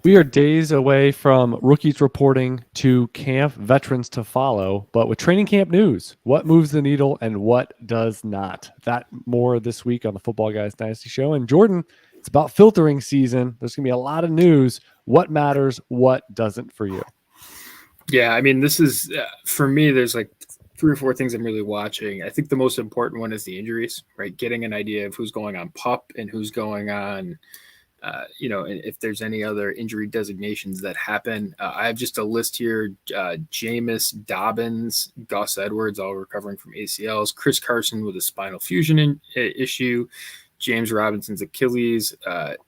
We are days away from rookies reporting to camp, veterans to follow, but with training camp news, what moves the needle and what does not? That more this week on the Footballguys Dynasty Show. And Jordan, it's about filtering season. There's going to be a lot of news. What matters, what doesn't for you? Yeah, I mean, this is, for me, there's like 3 or 4 things I'm really watching. I think the most important one is the injuries, right? Getting an idea of who's going on PUP and who's going on if there's any other injury designations that happen. I have just a list here. Jameis, Dobbins, Gus Edwards, all recovering from ACLs. Chris Carson with a spinal fusion issue. James Robinson's Achilles.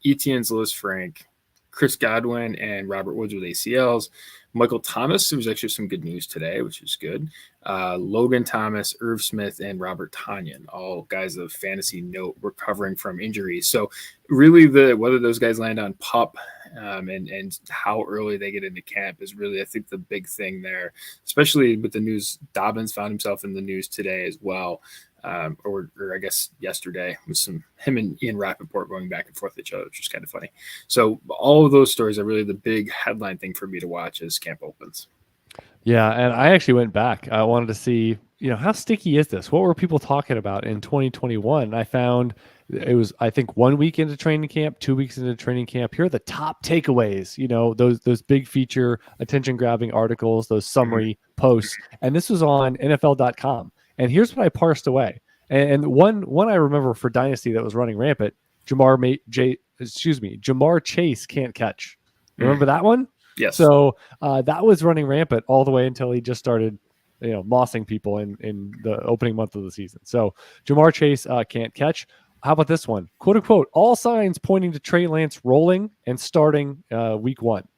Etienne's Louis Frank. Chris Godwin and Robert Woods with ACLs. Michael Thomas, there was actually some good news today, which is good. Logan Thomas, Irv Smith, and Robert Tonyan, all guys of fantasy note recovering from injuries. So really whether those guys land on PUP and how early they get into camp is really, I think, the big thing there, especially with the news. Dobbins found himself in the news today as well. Or I guess yesterday, with him and Ian Rappaport going back and forth with each other, which is kind of funny. So all of those stories are really the big headline thing for me to watch as camp opens. Yeah, and I actually went back. I wanted to see, how sticky is this? What were people talking about in 2021? I found it was, I think, 1 week into training camp, 2 weeks into training camp. Here are the top takeaways, those big feature, attention-grabbing articles, those summary posts. And this was on NFL.com. And here's what I parsed away. And one I remember for Dynasty that was running rampant, Jamar Chase can't catch. Remember that one? Yes. So that was running rampant all the way until he just started, mossing people in the opening month of the season. So Jamar Chase can't catch. How about this one? Quote unquote, all signs pointing to Trey Lance rolling and starting week 1.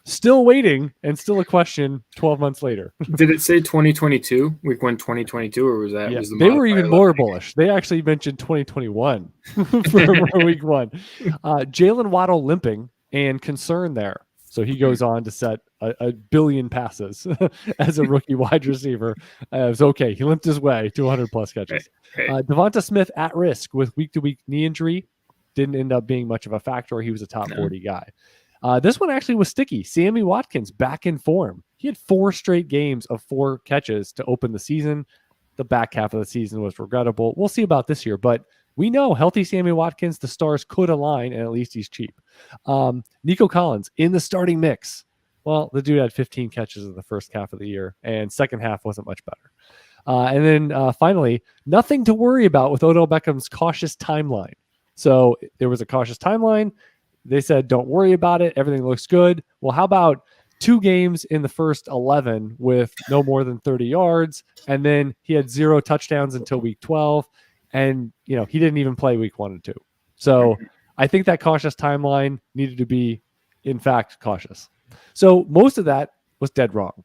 Still waiting and still a question 12 months later. Did it say 2022, week 1, 2022, or was that? Yeah, was the they were even more bullish. They actually mentioned 2021 for week 1. Jalen Waddle limping and concern there. So he goes on to set a billion passes as a rookie wide receiver. It was okay. He limped his way to 100 plus catches. Devonta Smith at risk with week-to-week knee injury. Didn't end up being much of a factor. He was a top 40 guy. This one actually was sticky. Sammy Watkins back in form. He had 4 straight games of 4 catches to open the season. The back half of the season was regrettable. We'll see about this year, but we know healthy Sammy Watkins, the stars could align, and at least he's cheap. Nico Collins in the starting mix. Well, the dude had 15 catches in the first half of the year, and second half wasn't much better. And then finally, nothing to worry about with Odell Beckham's cautious timeline. So there was a cautious timeline. They said, don't worry about it. Everything looks good. Well, how about 2 games in the first 11 with no more than 30 yards? And then he had 0 touchdowns until week 12. And, he didn't even play week 1 and 2. So I think that cautious timeline needed to be, in fact, cautious. So most of that was dead wrong.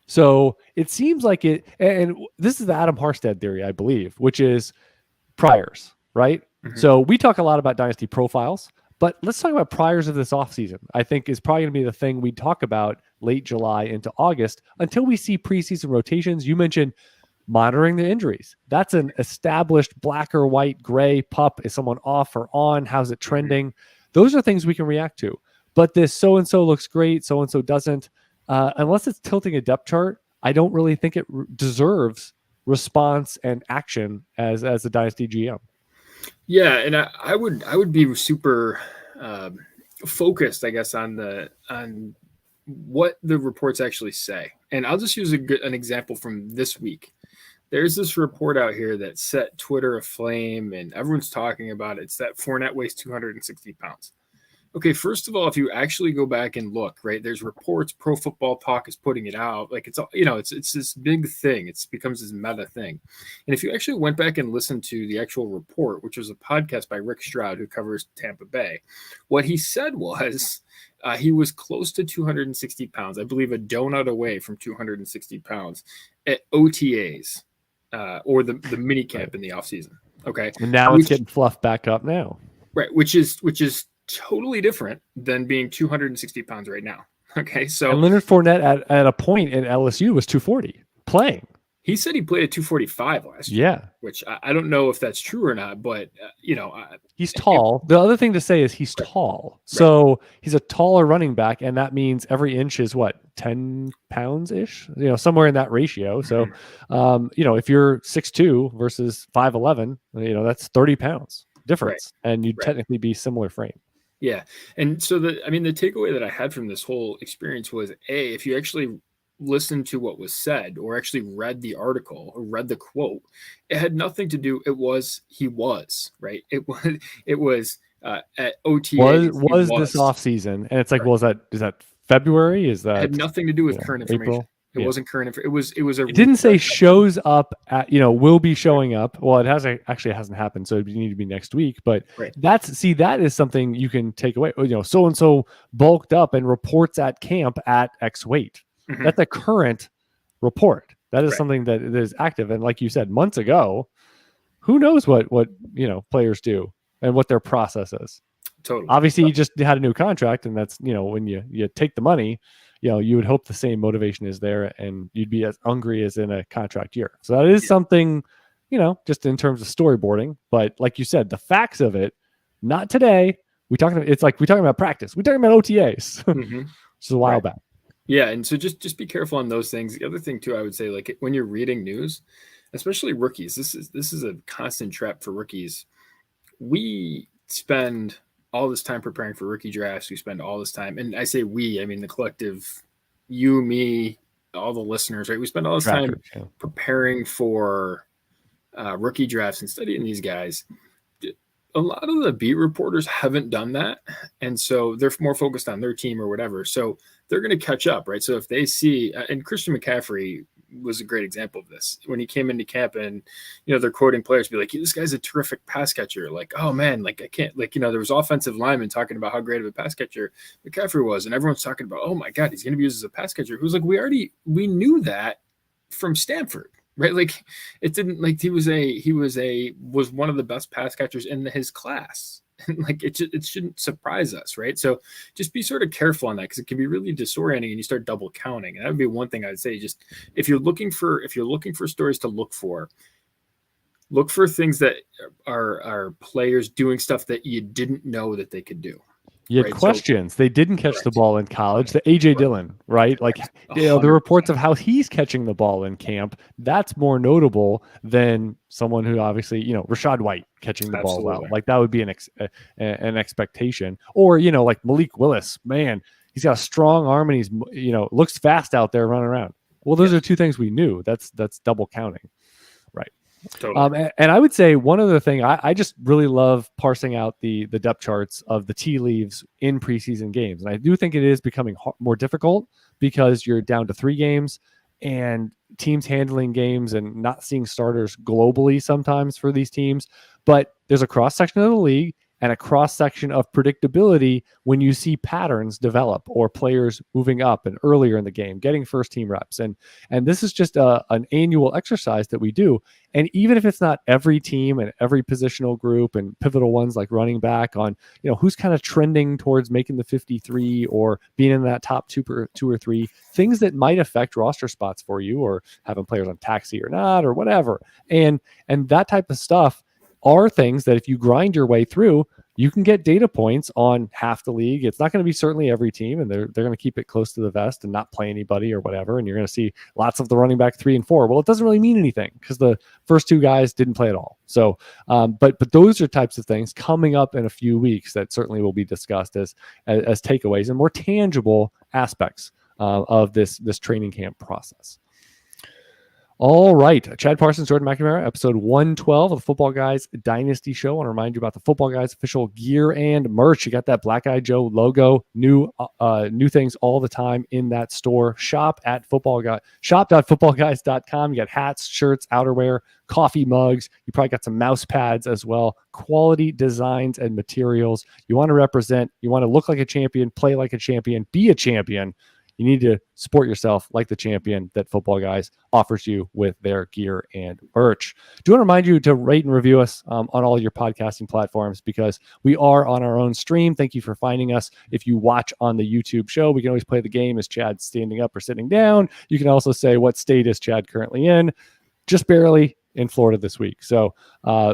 So it seems like it, and this is the Adam Harstead theory, I believe, which is priors, right? Mm-hmm. So we talk a lot about dynasty profiles. But let's talk about priors of this offseason. I think is probably going to be the thing we talk about late July into August until we see preseason rotations. You mentioned monitoring the injuries. That's an established black or white, gray PUP. Is someone off or on? How's it trending? Those are things we can react to. But this so-and-so looks great, so-and-so doesn't. Unless it's tilting a depth chart, I don't really think it deserves response and action as a Dynasty GM. Yeah, and I would be super focused, I guess, on what the reports actually say. And I'll just use an example from this week. There's this report out here that set Twitter aflame, and everyone's talking about it. It's that Fournette weighs 260 pounds. Okay, first of all, if you actually go back and look, right, there's reports. Pro Football Talk is putting it out. Like it's all, it's this big thing. It becomes this meta thing. And if you actually went back and listened to the actual report, which was a podcast by Rick Stroud, who covers Tampa Bay, what he said was he was close to 260 pounds. I believe a donut away from 260 pounds at OTAs or the mini camp in the offseason. Okay, And now it's getting fluffed back up now. Right, which is totally different than being 260 pounds right now. Okay, so and Leonard Fournette at a point in LSU was 240 playing. he said he played at 245 last year. Yeah, Which I don't know if that's true or not, but he's tall. The other thing to say is he's tall. So he's a taller running back, and that means every inch is what, 10 pounds ish, somewhere in that ratio. So, if you're 6'2" versus 5'11", that's 30 pounds difference, and you'd technically be similar frame. Yeah. And so the takeaway that I had from this whole experience was, if you actually listened to what was said or actually read the article or read the quote, it had nothing to do. He was right. It was at OTA. Was this off season? And it's like, well, is that February? Is that it had nothing to do with current information? April? It wasn't current. It was a. It didn't say shows up at, will be showing up. Well, it hasn't happened, so it need to be next week. But that is something you can take away. So and so bulked up and reports at camp at X weight. Mm-hmm. That's a current report. That is something that is active. And like you said, months ago, who knows what players do and what their process is. Totally. Obviously, he just had a new contract, and that's when you take the money. You would hope the same motivation is there, and you'd be as hungry as in a contract year. So that is something, just in terms of storyboarding. But like you said, the facts of it, not today. We're talking about practice. We're talking about OTAs, which is a while back. Yeah, and so just be careful on those things. The other thing too, I would say, like when you're reading news, especially rookies, this is a constant trap for rookies. We spend all this time preparing for rookie drafts. We spend all this time, and I say we, I mean the collective, you, me, all the listeners, right? We spend all this time preparing for rookie drafts and studying these guys. A lot of the beat reporters haven't done that, and so they're more focused on their team or whatever. So they're going to catch up, right? So if they see, and Christian McCaffrey was a great example of this when he came into camp, and they're quoting players be like, this guy's a terrific pass catcher. Like, oh man, like I can't, like there was offensive linemen talking about how great of a pass catcher McCaffrey was, and everyone's talking about, oh my god, he's going to be used as a pass catcher. Who's like, we knew that from Stanford. Right, like it didn't like he was one of the best pass catchers in his class. Like it shouldn't surprise us, right? So just be sort of careful on that, because it can be really disorienting, and you start double counting. And that would be one thing I'd say. Just if you're looking for stories to look for things that are players doing stuff that you didn't know that they could do. You had questions. They didn't catch the ball in college. The AJ Dillon, right? Like the reports of how he's catching the ball in camp, that's more notable than someone who obviously, Rashad White catching the ball well. Like that would be an expectation. Or, like Malik Willis, man, he's got a strong arm, and he's, looks fast out there running around. Well, those are two things we knew. That's double counting. Right. Totally. And I would say one other thing, I just really love parsing out the depth charts of the tea leaves in preseason games. And I do think it is becoming more difficult because you're down to 3 games, and teams handling games and not seeing starters globally sometimes for these teams. But there's a cross section of the league and a cross section of predictability when you see patterns develop or players moving up and earlier in the game, getting first team reps. And this is just an annual exercise that we do. And even if it's not every team and every positional group and pivotal ones like running back on, who's kind of trending towards making the 53 or being in that top 2 or 3 things that might affect roster spots for you, or having players on taxi or not, or whatever. And that type of stuff are things that if you grind your way through, you can get data points on half the league. It's not going to be certainly every team, and they're going to keep it close to the vest and not play anybody or whatever. And you're going to see lots of the running back 3 and 4. Well, it doesn't really mean anything because the first 2 guys didn't play at all. So, but those are types of things coming up in a few weeks that certainly will be discussed as takeaways and more tangible aspects of this training camp process. All right. Chad Parsons, Jordan McNamara, episode 112 of the Football Guys Dynasty Show. I want to remind you about the Football Guys official gear and merch. You got that Black Eye Joe logo, new things all the time in that store. Shop.footballguys.com. You got hats, shirts, outerwear, coffee mugs. You probably got some mouse pads as well. Quality designs and materials. You want to represent, you want to look like a champion, play like a champion, be a champion. You need to support yourself like the champion that Football Guys offers you with their gear and merch. Do want to remind you to rate and review us on all your podcasting platforms because we are on our own stream. Thank you for finding us. If you watch on the YouTube show, we can always play the game as Chad's standing up or sitting down. You can also say what state is Chad currently in. Just barely in Florida this week. So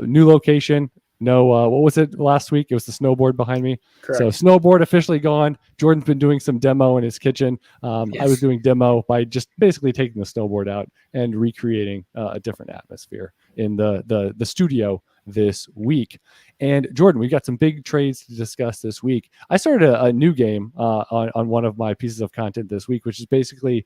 new location. No, what was it last week? It was the snowboard behind me. Correct. So snowboard officially gone. Jordan's been doing some demo in his kitchen. Yes. I was doing demo by just basically taking the snowboard out and recreating a different atmosphere in the studio this week. And Jordan, we got some big trades to discuss this week. I started a new game on one of my pieces of content this week, which is basically,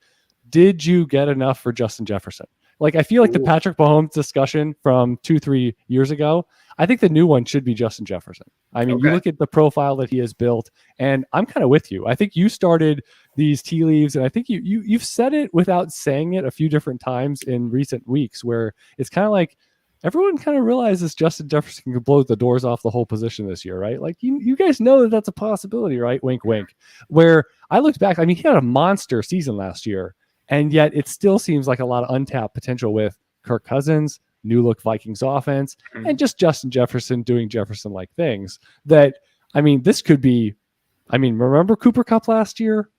did you get enough for Justin Jefferson? Like, I feel like the Patrick Mahomes discussion from 2-3 years ago, I think the new one should be Justin Jefferson. I mean, you look at the profile that he has built, and I'm kind of with you. I think you started these tea leaves, and I think you've said it without saying it a few different times in recent weeks, where it's kind of like everyone kind of realizes Justin Jefferson can blow the doors off the whole position this year, right? Like, you guys know that that's a possibility, right? Wink, wink. Where I looked back, I mean, he had a monster season last year, and yet it still seems like a lot of untapped potential with Kirk Cousins, new look Vikings offense, and just Justin Jefferson doing Jefferson-like things that, I mean, this could be, I mean, remember Cooper Kupp last year?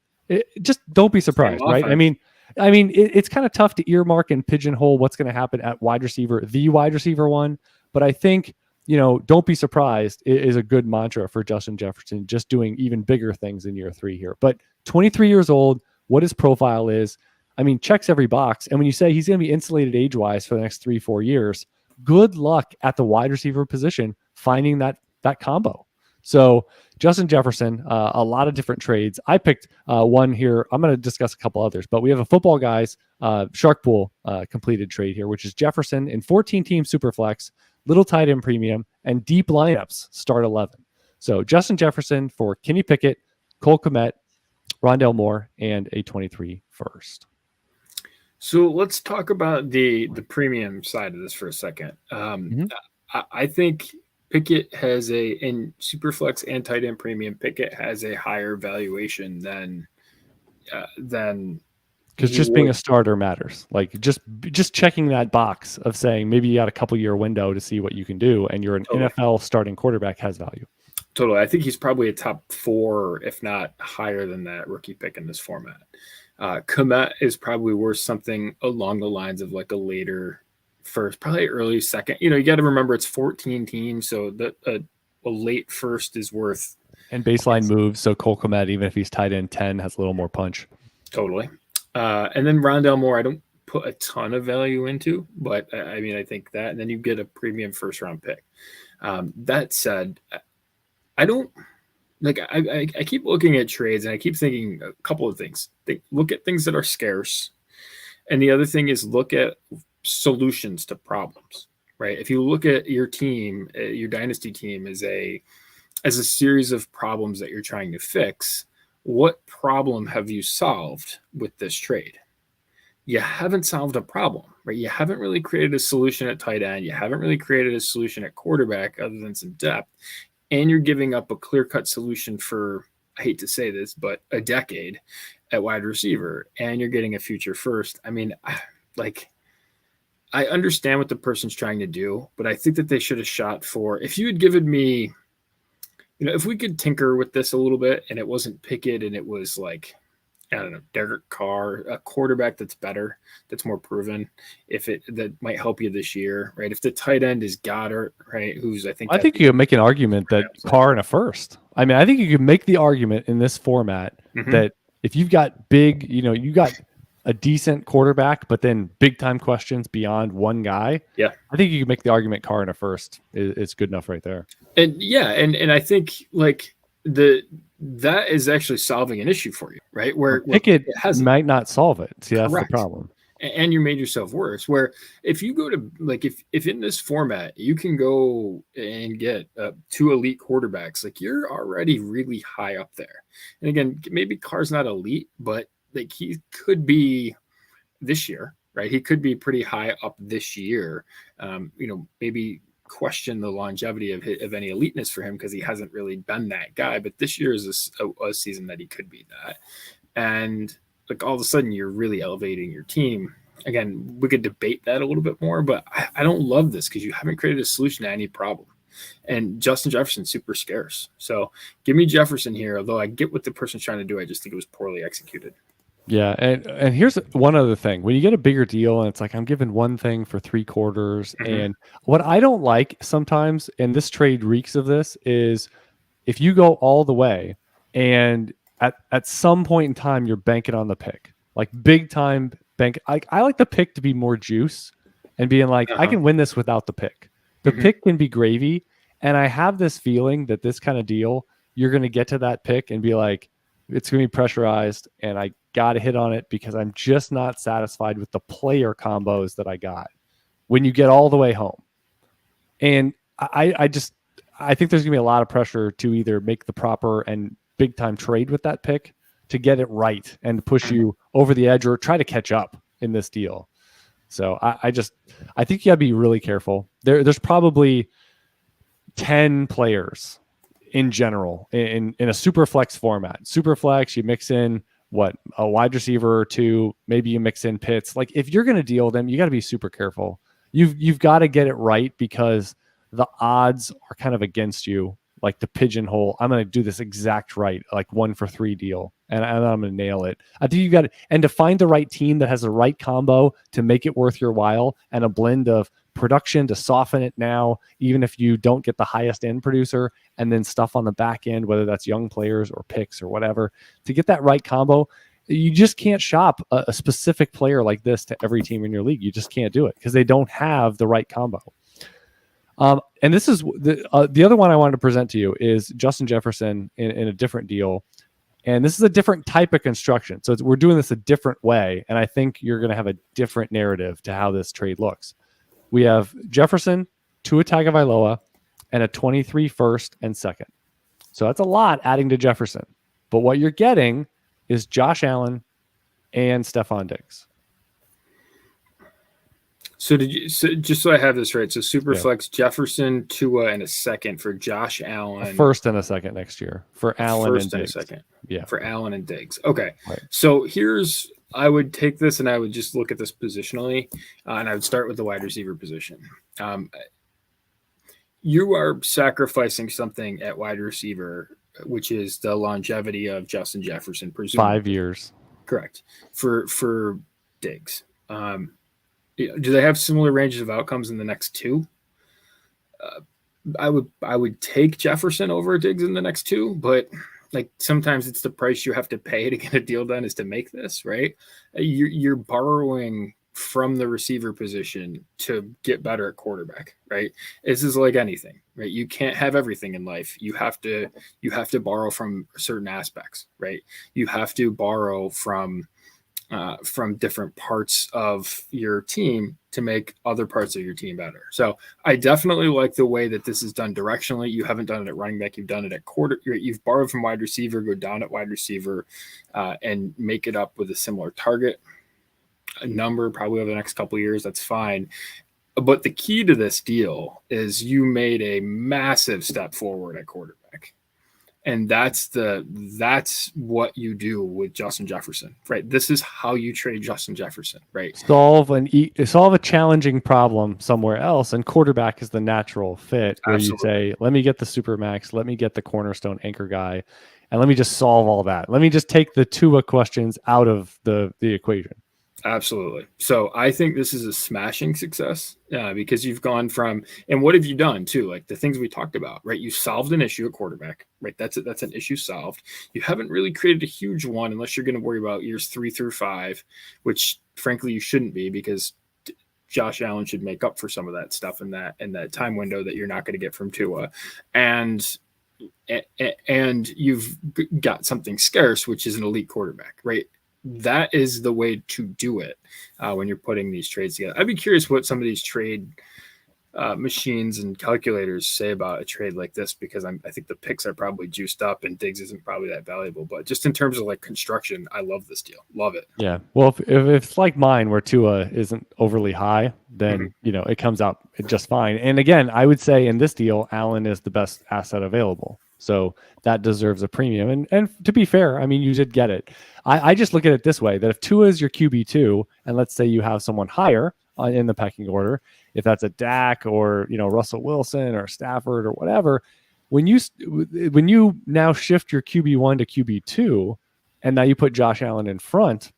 Just don't be surprised, right? I mean, it's kind of tough to earmark and pigeonhole what's going to happen at wide receiver, the wide receiver one. But I think, don't be surprised is a good mantra for Justin Jefferson, just doing even bigger things in year 3 here. But 23 years old, what his profile is, I mean, checks every box. And when you say he's going to be insulated age-wise for the next 3-4 years, good luck at the wide receiver position finding that combo. So Justin Jefferson, a lot of different trades. I picked one here. I'm going to discuss a couple others, but we have a Football Guys Shark Pool completed trade here, which is Jefferson in 14-team Superflex, little tight end premium, and deep lineups start 11. So Justin Jefferson for Kenny Pickett, Cole Kmet, Rondale Moore, and a 23 first. So let's talk about the premium side of this for a second. I think Pickett has in Superflex and tight end premium, Pickett has a higher valuation than because just being a starter matters. Like just checking that box of saying maybe you got a couple year window to see what you can do, and you're an NFL starting quarterback has value. Totally. I think he's probably a top 4, if not higher than that, rookie pick in this format. Kmet is probably worth something along the lines of like a later first, probably early second. You got to remember it's 14 teams, so that a late first is worth. And baseline moves, so Cole Kmet, even if he's tight end 10, has a little more punch. Totally. And then Rondale Moore, I don't put a ton of value into, but I mean, I think that, and then you get a premium first round pick. That said, I don't. Like I keep looking at trades and I keep thinking a couple of things. Look at things that are scarce. And the other thing is look at solutions to problems, right? If you look at your team, your dynasty team as a series of problems that you're trying to fix, what problem have you solved with this trade? You haven't solved a problem, right? You haven't really created a solution at tight end. You haven't really created a solution at quarterback other than some depth. And you're giving up a clear-cut solution for, I hate to say this, but a decade at wide receiver, and you're getting a future first. I mean, like, I understand what the person's trying to do, but I think that they should have shot for, if you had given me, if we could tinker with this a little bit and it wasn't Pickett and it was like, I don't know, Derek Carr, a quarterback that's better, that's more proven, that might help you this year, right? If the tight end is Goddard, right, I think you can make an argument that Carr in a first. I mean, I think you can make the argument in this format that if you've got big, you got a decent quarterback, but then big time questions beyond one guy. Yeah, I think you can make the argument Carr in a first is good enough right there. And I think like that is actually solving an issue for you, right? Where Pickett might not solve it. See, that's correct. The problem. and you made yourself worse. Where if you go to like if in this format you can go and get 2 elite quarterbacks, like you're already really high up there. And again, maybe Carr's not elite, but like he could be this year, right? He could be pretty high up this year. Maybe question the longevity of any eliteness for him because he hasn't really been that guy. But this year is a season that he could be that. And like all of a sudden you're really elevating your team. Again, we could debate that a little bit more, but I don't love this because you haven't created a solution to any problem. And Justin Jefferson's super scarce. So give me Jefferson here, although I get what the person's trying to do. I just think it was poorly executed. Yeah, and here's one other thing. When you get a bigger deal and it's like I'm giving one thing for 3 quarters, and what I don't like sometimes, and this trade reeks of this, is if you go all the way and at some point in time you're banking on the pick. Like big time bank. I like the pick to be more juice and being like, I can win this without the pick. The pick can be gravy. And I have this feeling that this kind of deal, you're going to get to that pick and be like, it's going to be pressurized and I got to hit on it because I'm just not satisfied with the player combos that I got when you get all the way home. And I think there's going to be a lot of pressure to either make the proper and big time trade with that pick to get it right and to push you over the edge or try to catch up in this deal. So I think you gotta be really careful. There's probably 10 players in general in a super flex format. Super flex, you mix in a wide receiver or 2, maybe you mix in Pitts. Like if you're going to deal them, you got to be super careful. You've got to get it right because the odds are kind of against you. Like the pigeonhole, I'm going to do this exact right, like 1 for 3 deal, and I'm going to nail it. I think you got to, and to find the right team that has the right combo to make it worth your while, and a blend of production to soften it now, even if you don't get the highest end producer, and then stuff on the back end, whether that's young players or picks or whatever, to get that right combo. You just can't shop a specific player like this to every team in your league. You just can't do it because they don't have the right combo. And this is the other one I wanted to present to you is Justin Jefferson in a different deal. And this is a different type of construction. So we're doing this a different way. And I think you're going to have a different narrative to how this trade looks. We have Jefferson, Tua Tagovailoa, and a 23 first and second. So that's a lot adding to Jefferson. But what you're getting is Josh Allen and Stephon Diggs. So just so I have this right, so Superflex, Jefferson, Tua, and a second for Josh Allen. A first and a second next year for Allen and Diggs. First and a second. Yeah. For Allen and Diggs. Okay. Right. So I would take this and I would just look at this positionally, and I would start with the wide receiver position. You are sacrificing something at wide receiver, which is the longevity of Justin Jefferson, presumably. 5 years. Correct. For Diggs. Do they have similar ranges of outcomes in the next 2? I would take Jefferson over Diggs in the next 2, but like sometimes it's the price you have to pay to get a deal done is to make this, right? You're borrowing from the receiver position to get better at quarterback, right? This is like anything, right? You can't have everything in life. You have to borrow from certain aspects, right? You have to borrow from different parts of your team to make other parts of your team better. So I definitely like the way that this is done directionally. You haven't done it at running back. You've done it at quarter. You've borrowed from wide receiver, go down at wide receiver, and make it up with a similar target number probably over the next couple of years. That's fine. But the key to this deal is you made a massive step forward at quarterback. And that's what you do with Justin Jefferson, right? This is how you trade Justin Jefferson, right? Solve a challenging problem somewhere else, and quarterback is the natural fit. Where Absolutely. You say, "Let me get the supermax, let me get the cornerstone anchor guy, and let me just solve all that. Let me just take the Tua questions out of the equation." Absolutely. So I think this is a smashing success because you've gone from, and what have you done too? Like the things we talked about, right? You solved an issue at quarterback, right? That's an issue solved. You haven't really created a huge one unless you're going to worry about years 3 through 5, which frankly you shouldn't be because Josh Allen should make up for some of that stuff in that time window that you're not going to get from Tua. And you've got something scarce, which is an elite quarterback, right? that is the way to do it when you're putting these trades together. I'd be curious what some of these trade machines and calculators say about a trade like this, because I think the picks are probably juiced up and Diggs isn't probably that valuable. But just in terms of like construction, I love this deal. Love it. Yeah. Well, if it's like mine where Tua isn't overly high, then, it comes out just fine. And again, I would say in this deal, Allen is the best asset available. So that deserves a premium. And to be fair, I mean, you did get it. I just look at it this way, that if Tua is your QB2, and let's say you have someone higher in the pecking order, if that's a Dak or, Russell Wilson or Stafford or whatever, when you now shift your QB1 to QB2, and now you put Josh Allen in front,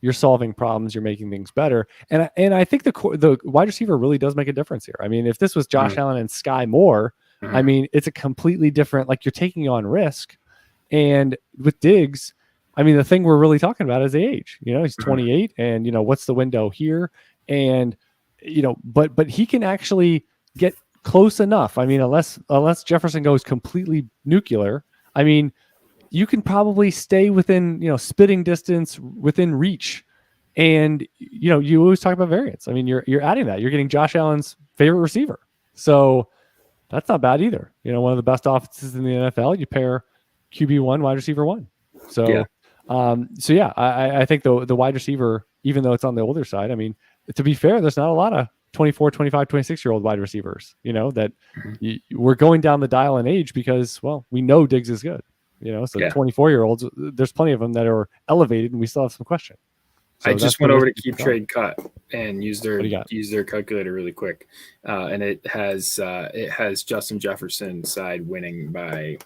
you're solving problems, you're making things better. And I think the wide receiver really does make a difference here. I mean, if this was Josh Allen and Sky Moore, I mean, it's a completely different, like, you're taking on risk. And with Diggs, I mean, the thing we're really talking about is the age. He's 28, and what's the window here? And but he can actually get close enough. I mean, unless Jefferson goes completely nuclear, I mean, you can probably stay within, spitting distance, within reach. And, you always talk about variance. I mean, you're adding that. You're getting Josh Allen's favorite receiver. So that's not bad either. One of the best offenses in the NFL, you pair QB1, wide receiver 1. So, yeah. I think the wide receiver, even though it's on the older side, I mean, to be fair, there's not a lot of 24, 25, 26-year-old wide receivers, that we're going down the dial in age because, well, we know Diggs is good. So 24-year-olds, there's plenty of them that are elevated, and we still have some question. So I just went over to Keep Trade Cut and use their calculator really quick, and it has Justin Jefferson side winning by,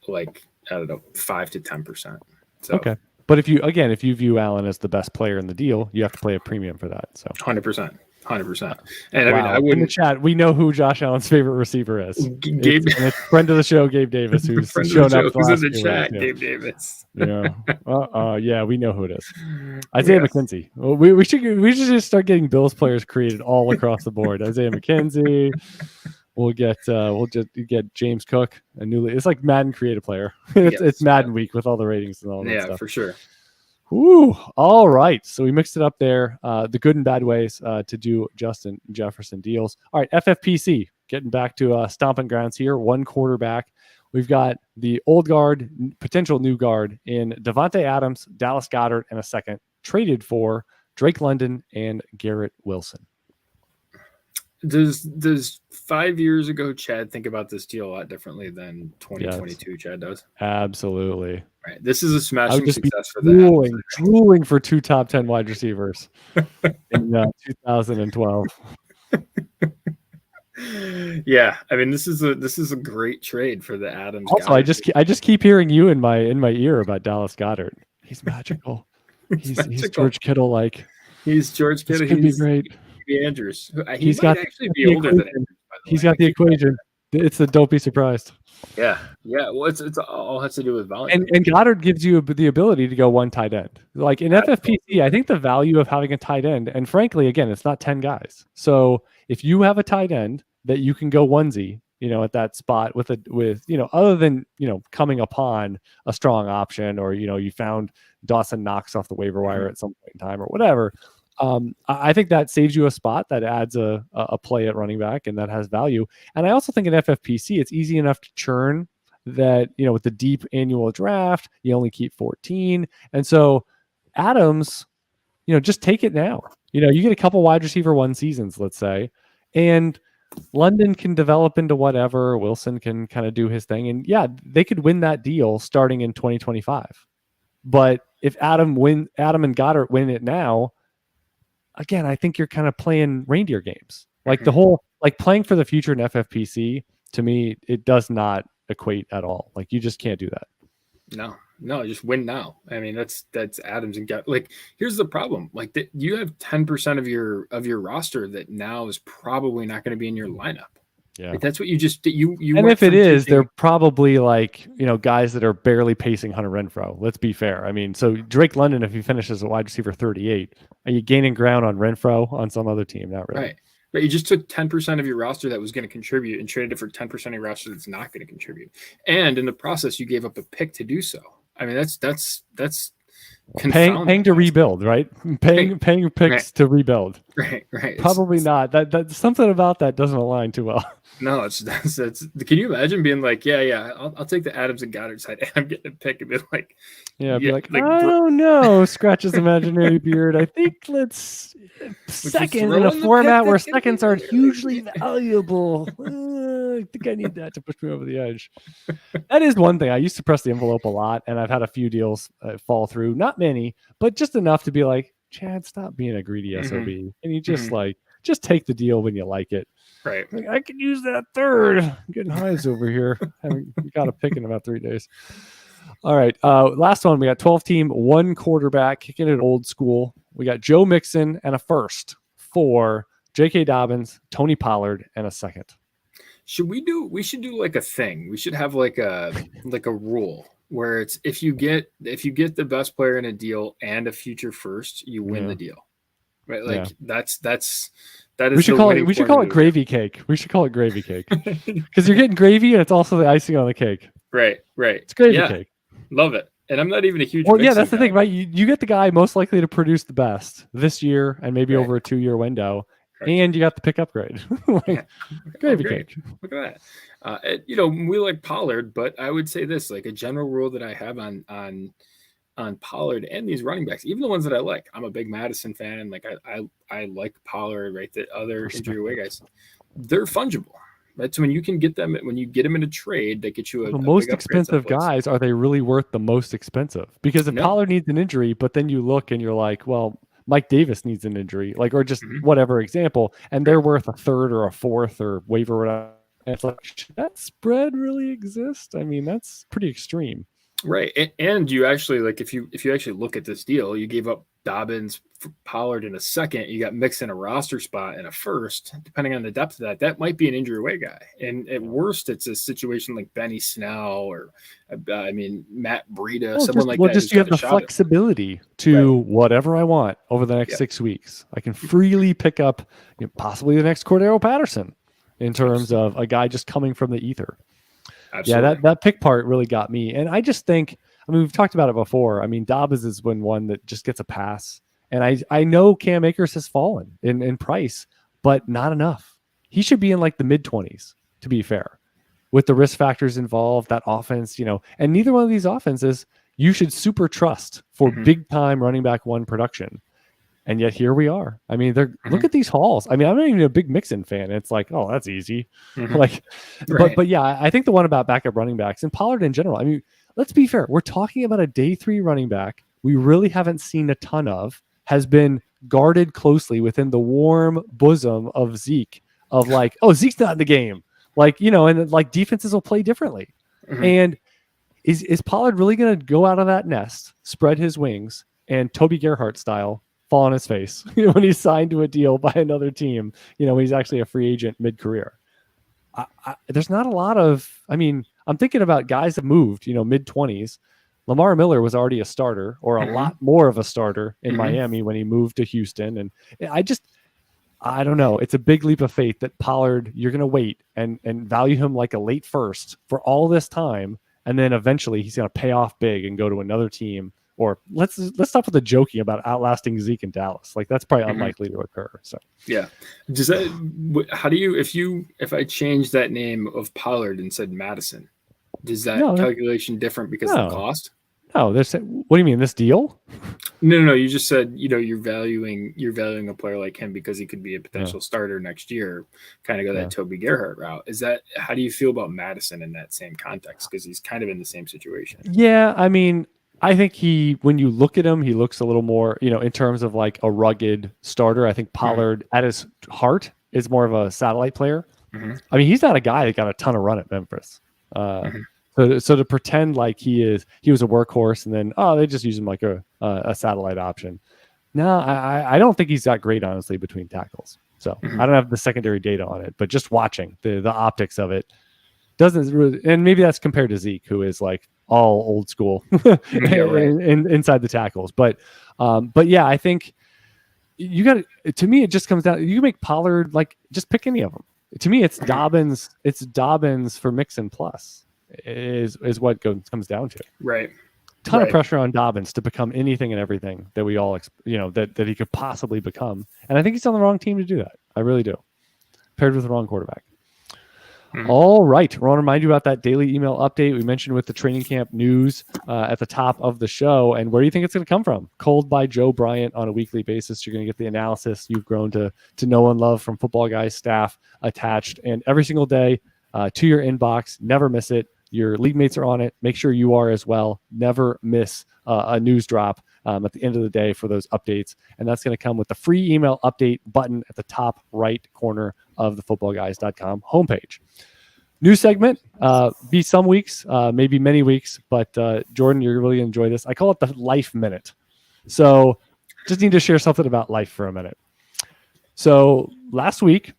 like, I don't know, 5 to 10%. So okay, but if you view Allen as the best player in the deal, you have to play a premium for that. So 100%. And wow. I mean, I wouldn't. In the chat, we know who Josh Allen's favorite receiver is. It's friend of the show, Gabe Davis, who's shown up. Who's in the chat, Gabe Davis. Yeah, we know who it is. Isaiah McKenzie. Well, we should just start getting Bills players created all across the board. Isaiah McKenzie. We'll just get James Cook, a newly. It's like Madden create a player. It's Madden week with all the ratings and all that stuff. Yeah, for sure. Ooh, all right. So we mixed it up there. The good and bad ways to do Justin Jefferson deals. All right, FFPC, getting back to stomping grounds here. One quarterback. We've got the old guard, potential new guard in Devontae Adams, Dallas Goedert, and a second, traded for Drake London and Garrett Wilson. Does 5 years ago Chad think about this deal a lot differently than 2022 Chad does? Absolutely. Right. This is a smashing success for them. Drooling for 2 top 10 wide receivers in 2012. Yeah, I mean, this is a great trade for the Adams. Also, I just keep hearing you in my ear about Dallas Goedert. He's magical. He's George Kittle like. He's George Kittle. Could be great. Andrews. He's got actually be older than Andrews. He's got the equation. It's the don't be surprised. Yeah. Well, it's all has to do with volume. And Goddard gives you the ability to go one tight end. Like in FFPC, I think the value of having a tight end, and frankly, again, it's not 10 guys. So if you have a tight end that you can go onesie, at that spot with other than, coming upon a strong option, or, you found Dawson Knox off the waiver wire at some point in time or whatever. I think that saves you a spot, that adds a play at running back, and that has value. And I also think in FFPC, it's easy enough to churn that, with the deep annual draft, you only keep 14. And so Adams, just take it now. You get a couple wide receiver 1 seasons, let's say, and London can develop into whatever. Wilson can kind of do his thing. And yeah, they could win that deal starting in 2025. But if Adam and Goddard win it now, again, I think you're kind of playing reindeer games. Like the whole, like playing for the future in FFPC, to me, it does not equate at all. Like you just can't do that. No, just win now. I mean, that's Adams and Goddard. Like, here's the problem. Like you have 10% of your roster that now is probably not going to be in your lineup. Yeah, like that's what you just you. And if it is, they're probably like guys that are barely pacing Hunter Renfrow. Let's be fair. I mean, so Drake London, if he finishes a wide receiver 38, are you gaining ground on Renfrow on some other team? Not really. Right. But you just took 10% of your roster that was going to contribute and traded it for 10% of your roster that's not going to contribute. And in the process, you gave up a pick to do so. I mean, that's paying to rebuild, right? Paying picks to rebuild. Right. Probably not. That something about that doesn't align too well. No, that's. Can you imagine being like, yeah, I'll take the Adams and Goddard side, and I'm getting a pick, and be like, I don't know. Scratch his imaginary beard. I think let's second in a format where seconds aren't hugely valuable. I think I need that to push me over the edge. That is one thing. I used to press the envelope a lot, and I've had a few deals fall through. Not many, but just enough to be like, Chad, stop being a greedy SOB. And you just just take the deal when you like it. Right. Like, I could use that third. I'm getting highs over here. Haven't got a pick in about 3 days. All right. Last one. We got 12 team, 1 quarterback, kicking it old school. We got Joe Mixon and a first for J.K. Dobbins, Tony Pollard, and a second. We should do like a thing. We should have like a rule where it's if you get the best player in a deal and a future first, you win the deal. Right? Like that is we should call it gravy cake. We should call it gravy cake. Because you're getting gravy and it's also the icing on the cake. Right. It's gravy cake. Love it. And I'm not even a huge that's the thing, right? You get the guy most likely to produce the best this year and maybe over a 2-year window. Right. And you got the pick upgrade. Gravy cake. Look at that. We like Pollard, but I would say this, like a general rule that I have on Pollard and these running backs, even the ones that I like. I'm a big Madison fan. Like I like Pollard, right? The other injury away guys, they're fungible. Right. So when you get them in a trade, that gets you the most expensive guys. Are they really worth the most expensive? Because if Pollard needs an injury, but then you look and you're like, well, Mike Davis needs an injury, like, or just whatever example, and they're worth a third or a fourth or waiver or whatever. And it's like, should that spread really exist? I mean, that's pretty extreme. Right. And you actually, like, if you actually look at this deal, you gave up Dobbins, Pollard in a second, you got Mixon a roster spot in a first, depending on the depth of that might be an injury away guy. And at worst, it's a situation like Benny Snell or Matt Breida, someone like that. Just you have the flexibility to whatever I want over the next 6 weeks. I can freely pick up possibly the next Cordero Patterson in terms of a guy just coming from the ether. Absolutely. Yeah, that pick part really got me. And I just think, we've talked about it before. Dobbins has been one that just gets a pass. And I know Cam Akers has fallen in price, but not enough. He should be in like the mid-20s, to be fair, with the risk factors involved, that offense, and neither one of these offenses you should super trust for big-time running back one production. And yet here we are. Look at these hauls. I'm not even a big Mixon fan. It's like, oh, that's easy. But yeah, I think the one about backup running backs and Pollard in general. Let's be fair. We're talking about a day 3 running back we really haven't seen a ton of, has been guarded closely within the warm bosom of Zeke, of like, oh, Zeke's not in the game. And like defenses will play differently. And is Pollard really going to go out of that nest, spread his wings, and Toby Gerhart style fall on his face when he's signed to a deal by another team, when he's actually a free agent mid-career? There's not a lot of, I'm thinking about guys that moved, mid-20s. Lamar Miller was already a starter, or a lot more of a starter in Miami when he moved to Houston. And I don't know. It's a big leap of faith that Pollard, you're going to wait and value him like a late first for all this time. And then eventually he's going to pay off big and go to another team. Or let's stop with the joking about outlasting Zeke in Dallas. Like, that's probably unlikely to occur. So yeah, does that? How do you if I change that name of Pollard and said Madison, does that calculation different because of the cost? No, what do you mean, this deal? No. You just said you're valuing a player like him because he could be a potential starter next year. Kind of go that Toby Gerhart route. Is that, how do you feel about Madison in that same context? Because he's kind of in the same situation. Yeah, I think when you look at him, he looks a little more, in terms of like a rugged starter. I think Pollard at his heart is more of a satellite player. He's not a guy that got a ton of run at Memphis. So to pretend like he was a workhorse and then, they just use him like a satellite option. No, I don't think he's that great, honestly, between tackles. So I don't have the secondary data on it, but just watching the optics of it doesn't really, and maybe that's compared to Zeke, who is like all old school inside the tackles. But yeah, I think you got to me, it just comes down, you can make Pollard, like, just pick any of them. To me, it's Dobbins. It's Dobbins for Mixon plus is what comes down to. Right. ton of pressure on Dobbins to become anything and everything that we all, that he could possibly become. And I think he's on the wrong team to do that. I really do. Paired with the wrong quarterback. All right. I want to remind you about that daily email update we mentioned with the training camp news at the top of the show. And where do you think it's going to come from? Cold by Joe Bryant on a weekly basis. You're going to get the analysis you've grown to know and love from Footballguys staff attached. And every single day to your inbox. Never miss it. Your league mates are on it. Make sure you are as well. Never miss a news drop at the end of the day for those updates. And that's going to come with the free email update button at the top right corner of the footballguys.com homepage. New segment, be some weeks, maybe many weeks, but Jordan, you're really going to enjoy this. I call it the life minute. So just need to share something about life for a minute. So last week,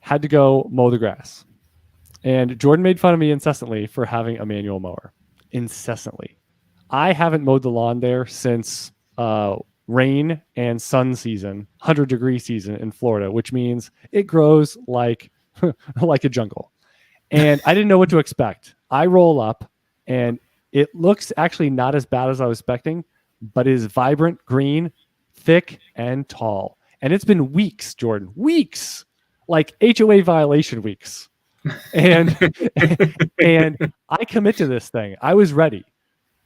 had to go mow the grass. And Jordan made fun of me incessantly for having a manual mower. Incessantly. I haven't mowed the lawn there since rain and sun season, 100-degree season in Florida, which means it grows like a jungle. And I didn't know what to expect. I roll up, and it looks actually not as bad as I was expecting, but it is vibrant green, thick, and tall. And it's been weeks, Jordan, weeks, like HOA violation weeks. And I commit to this thing. I was ready.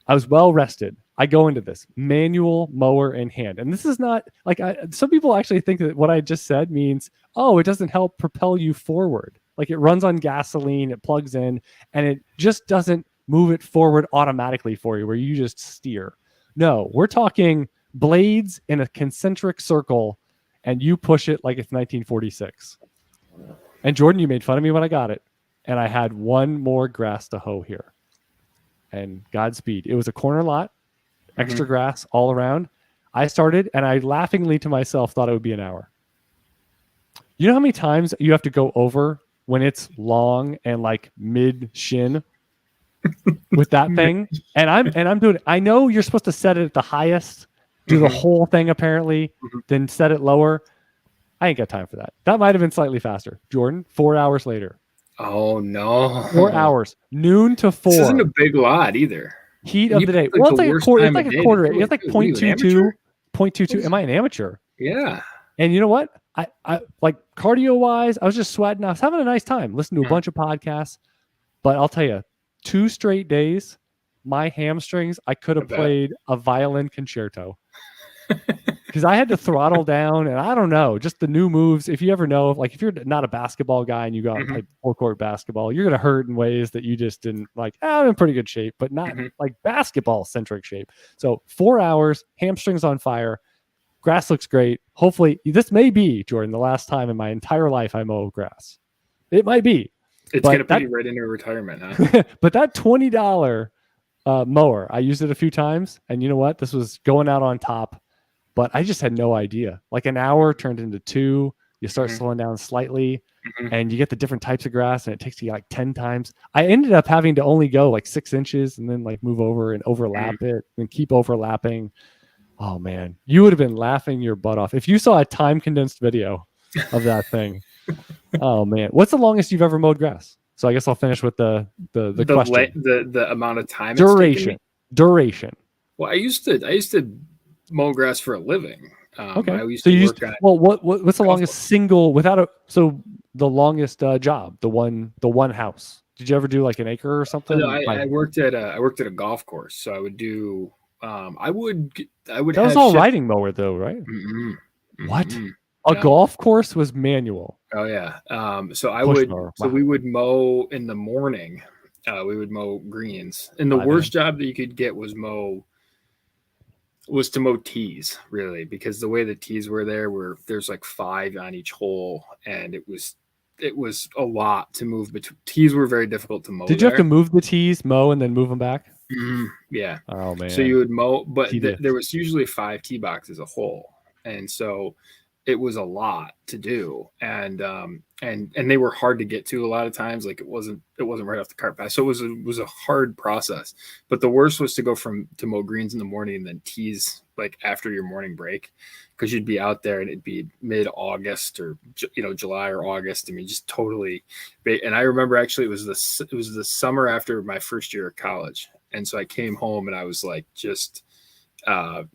I was well rested. I go into this manual mower in hand. And this is not like some people actually think that what I just said means, oh, it doesn't help propel you forward. Like it runs on gasoline, it plugs in, and it just doesn't move it forward automatically for you where you just steer. No, we're talking blades in a concentric circle and you push it like it's 1946. And Jordan, you made fun of me when I got it. And I had one more grass to hoe here. And Godspeed. It was a corner lot, extra grass all around. I started and I laughingly to myself thought it would be an hour. You know how many times you have to go over when it's long and like mid shin with that thing? And I'm doing it. I know you're supposed to set it at the highest, do the whole thing apparently, then set it lower. I ain't got time for that. That might have been slightly faster. Jordan, 4 hours later. Oh, no. 4 hours. Noon to 4. This isn't a big lot either. Heat of the day. Well, it's like a quarter. It's like a quarter. It's like 0.22. 0.22. Am I an amateur? Yeah. And you know what? I like cardio-wise, I was just sweating. I was having a nice time. Listening to a bunch of podcasts. But I'll tell you, 2 straight days, my hamstrings, I could have played a violin concerto. Because I had to throttle down, and I don't know, just the new moves. If you ever know, like if you're not a basketball guy and you go out and play full-court basketball, you're going to hurt in ways that you just didn't like. I'm in pretty good shape, but not like basketball-centric shape. So 4 hours, hamstrings on fire, grass looks great. Hopefully, this may be, Jordan, the last time in my entire life I mow grass. It might be. It's going to put you right into retirement, huh? But that $20 mower, I used it a few times, and you know what? This was going out on top. But I just had no idea. Like an hour turned into 2. You start slowing down slightly, and you get the different types of grass, and it takes you like 10 times. I ended up having to only go like 6 inches and then like move over and overlap it and keep overlapping. Oh, man. You would have been laughing your butt off. If you saw a time-condensed video of that thing. Oh, man. What's the longest you've ever mowed grass? So I guess I'll finish with the question. The amount of time. Duration. Well, I used to mow grass for a living. Okay. I used to work on. Well, what's the longest single without the longest job, the one house? Did you ever do like an acre or something? No, I worked at a golf course, so I would do. I would. That was all riding mower though, right? What? A golf course was manual. Oh yeah. So we would mow in the morning. We would mow greens, and the worst job that you could get was to mow tees, really, because the way the tees were there's like 5 on each hole, and it was a lot to move. But tees were very difficult to mow. Did you have to move the tees, mow, and then move them back? Yeah. Oh man. So you would mow, but there was usually 5 tee boxes a hole, and so it was a lot to do, and they were hard to get to a lot of times. Like it wasn't right off the cart path. So it was a hard process. But the worst was to go to mow greens in the morning and then tees like after your morning break, because you'd be out there and it'd be mid-August or July or August. I mean, just totally. And I remember actually it was the summer after my first year of college, And so I came home and I was like, I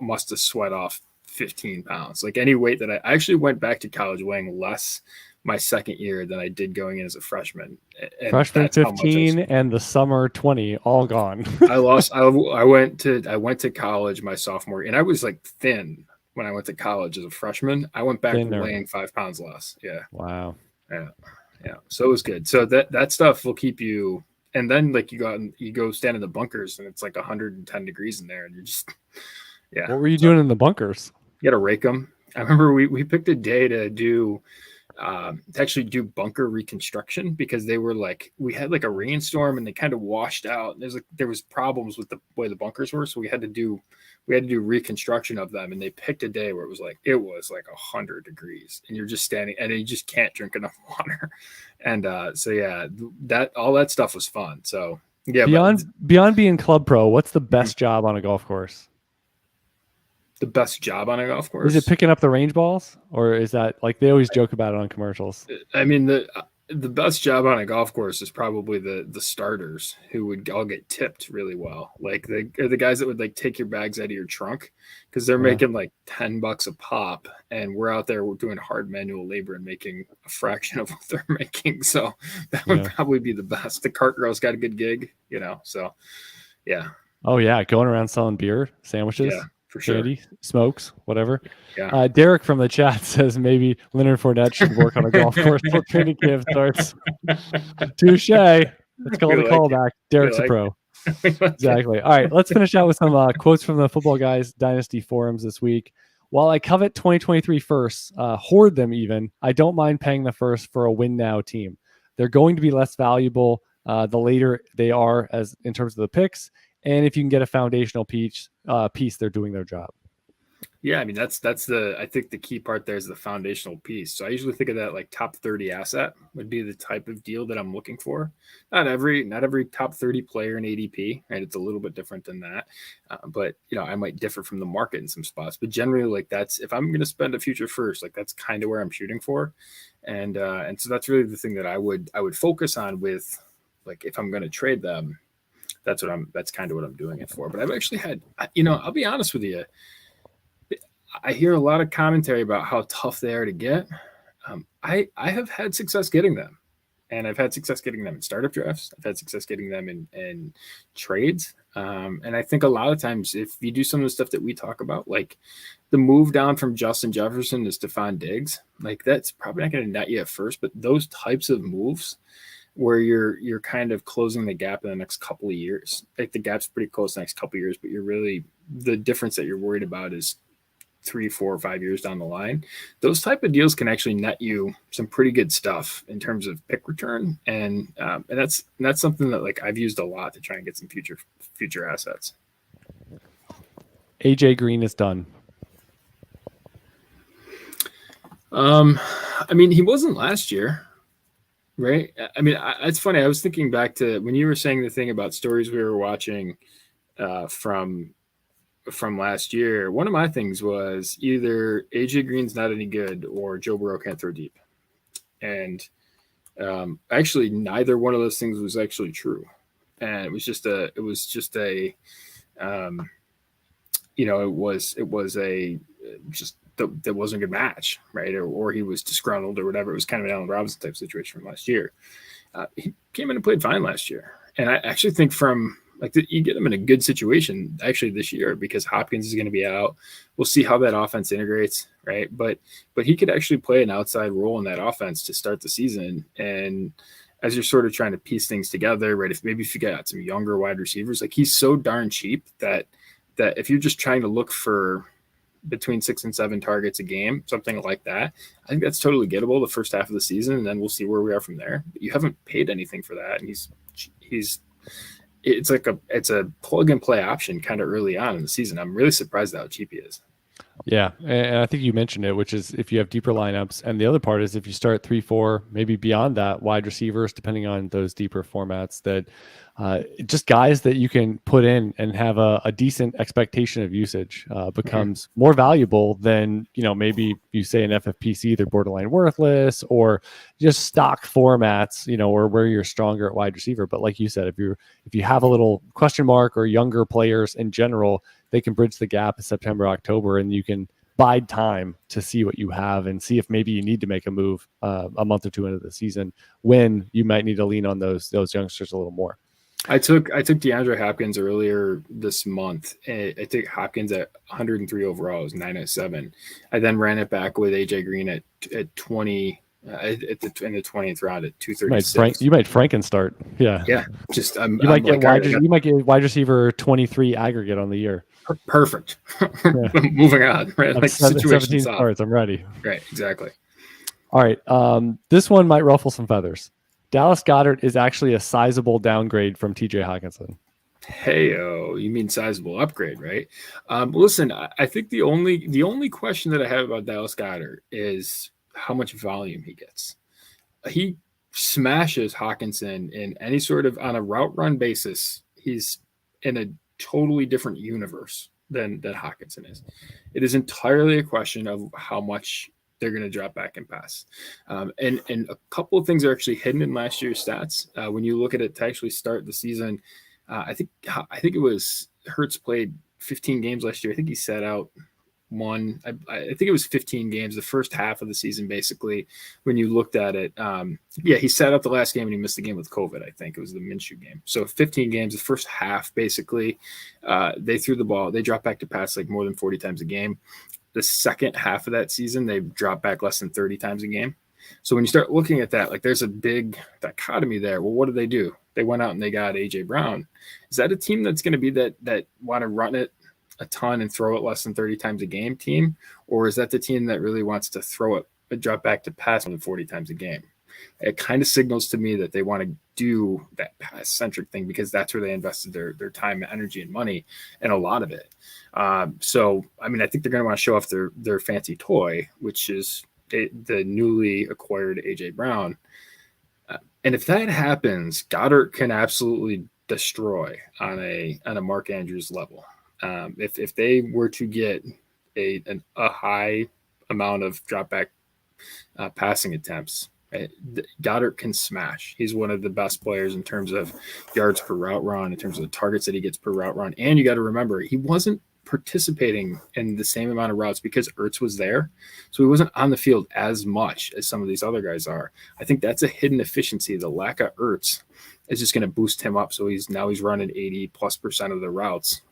must have sweat off 15 pounds. Like any weight that I actually went back to college weighing less my second year than I did going in as a freshman. And Freshman that's how much 15 and the summer 20 all gone. I lost. I went to college my sophomore, and I was like thin when I went to college as a freshman. I went back weighing 5 pounds less. Yeah. Wow. Yeah. Yeah. So it was good. So that stuff will keep you. And then like you go stand in the bunkers and it's like 110 degrees in there and you're just, yeah. What were you doing in the bunkers? You got to rake them. I remember we picked a day to actually do bunker reconstruction because we had like a rainstorm and they kind of washed out. There was problems with the way the bunkers were. So we had to do reconstruction of them. And they picked a day where it was like 100 degrees and you're just standing and you just can't drink enough water. And all that stuff was fun. So yeah. Beyond being club pro, what's the best job on a golf course? The best job on a golf course? Is it picking up the range balls, or is that like they always joke about it on commercials? I mean, the best job on a golf course is probably the starters who would all get tipped really well. Like the guys that would like take your bags out of your trunk because they're making like $10 a pop, and we're out there doing hard manual labor and making a fraction of what they're making. So that would probably be the best. The cart girl's got a good gig, So yeah. Oh yeah, going around selling beer, sandwiches. Yeah. For sure. Candy, smokes, whatever. Yeah. Derek from the chat says maybe Leonard Fournette should work on a golf course before training camp starts. Touche. Let's call the callback. Derek's a pro. Exactly. All right, let's finish out with some quotes from the Football Guys Dynasty forums this week. While I covet 2023 firsts, hoard them even, I don't mind paying the first for a win now team. They're going to be less valuable the later they are as in terms of the picks. And if you can get a foundational piece, they're doing their job. Yeah, I mean I think the key part there is the foundational piece. So I usually think of that like top 30 asset would be the type of deal that I'm looking for. Not every top 30 player in ADP, right? It's a little bit different than that, but I might differ from the market in some spots. But generally, like that's if I'm going to spend a future first, like that's kind of where I'm shooting for, and so that's really the thing that I would focus on with like if I'm going to trade them. That's kind of what I'm doing it for. But I've actually had, I'll be honest with you. I hear a lot of commentary about how tough they are to get. I have had success getting them, and I've had success getting them in startup drafts. I've had success getting them in trades. And I think a lot of times if you do some of the stuff that we talk about, like the move down from Justin Jefferson to Stephon Diggs, like that's probably not going to net you at first, but those types of moves where you're kind of closing the gap in the next couple of years. Like the gap's pretty close the next couple of years, but you're really the difference that you're worried about is 3, 4, or 5 years down the line. Those type of deals can actually net you some pretty good stuff in terms of pick return, and that's something that like I've used a lot to try and get some future assets. AJ Green is done. I mean, he wasn't last year. Right. I mean, it's funny. I was thinking back to when you were saying the thing about stories we were watching from last year. One of my things was either AJ Green's not any good or Joe Burrow can't throw deep. And actually, neither one of those things was actually true. And it was just a that wasn't a good match, right? Or he was disgruntled or whatever. It was kind of an Allen Robinson type situation from last year. He came in and played fine last year. And I actually think you get him in a good situation actually this year because Hopkins is going to be out. We'll see how that offense integrates, right? But he could actually play an outside role in that offense to start the season. And as you're sort of trying to piece things together, right? If you got some younger wide receivers, like he's so darn cheap that if you're just trying to look for between 6 and 7 targets a game, something like that, I think that's totally gettable the first half of the season, and then we'll see where we are from there. But you haven't paid anything for that, and it's a plug and play option kind of early on in the season. I'm really surprised at how cheap he is. Yeah, and I think you mentioned it, which is if you have deeper lineups, and the other part is if you start 3, 4, maybe beyond that, wide receivers, depending on those deeper formats, that just guys that you can put in and have a decent expectation of usage becomes more valuable than maybe you say an FFPC, they're borderline worthless, or just stock formats, or where you're stronger at wide receiver. But like you said, if you have a little question mark or younger players in general, they can bridge the gap in September, October, and you can bide time to see what you have and see if maybe you need to make a move a month or two into the season when you might need to lean on those youngsters a little more. I took DeAndre Hopkins earlier this month. I took Hopkins at 103 overall. It was 907. I then ran it back with AJ Green at 20 in the 20th round at 236. You might Franken start. Yeah. Just you might get wide receiver 23 aggregate on the year. Perfect. Moving on. Right, like 17 starts. I'm ready. Right. Exactly. All right. This one might ruffle some feathers. Dallas Goedert is actually a sizable downgrade from TJ Hockenson. Hey-o, you mean sizable upgrade, right? Listen, I think the only question that I have about Dallas Goedert is how much volume he gets. He smashes Hockenson in any sort of on a route run basis. He's in a totally different universe than Hockenson is. It is entirely a question of how much they're going to drop back and pass. And a couple of things are actually hidden in last year's stats. When you look at it to actually start the season, I think it was Hurts played 15 games last year. I think he sat out one. I think it was 15 games, the first half of the season, basically, when you looked at it. He sat out the last game and he missed the game with COVID. I think it was the Minshew game. So 15 games, the first half, basically, they threw the ball. They dropped back to pass like more than 40 times a game. The second half of that season, they dropped back less than 30 times a game. So when you start looking at that, like there's a big dichotomy there. Well, what do? They went out and they got A.J. Brown. Is that a team that's going to be that want to run it a ton and throw it less than 30 times a game team? Or is that the team that really wants to throw it, drop back to pass more than 40 times a game? It kind of signals to me that they want to do that pass-centric thing because that's where they invested their time, energy, and money, and a lot of it. So, I mean, I think they're going to want to show off their fancy toy, which is the newly acquired A.J. Brown. And if that happens, Goddard can absolutely destroy on a Mark Andrews level. If they were to get a high amount of drop back passing attempts, Goddard can smash. He's one of the best players in terms of yards per route run, in terms of the targets that he gets per route run. And you got to remember, he wasn't participating in the same amount of routes because Ertz was there. So he wasn't on the field as much as some of these other guys are. I think that's a hidden efficiency. The lack of Ertz is just going to boost him up. So he's running 80+% of the routes,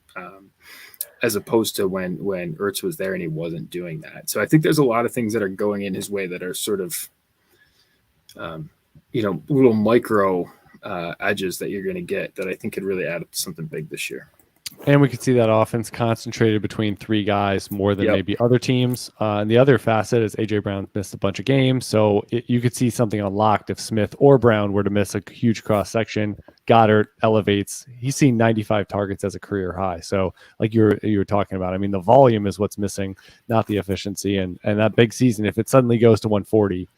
as opposed to when Ertz was there and he wasn't doing that. So I think there's a lot of things that are going in his way that are sort of, little micro edges that you're going to get that I think could really add up to something big this year. And we could see that offense concentrated between three guys more than maybe other teams. And the other facet is A.J. Brown missed a bunch of games. So you could see something unlocked if Smith or Brown were to miss a huge cross-section. Goddard elevates. He's seen 95 targets as a career high. So like you were talking about, I mean, the volume is what's missing, not the efficiency. And that big season, if it suddenly goes to 140,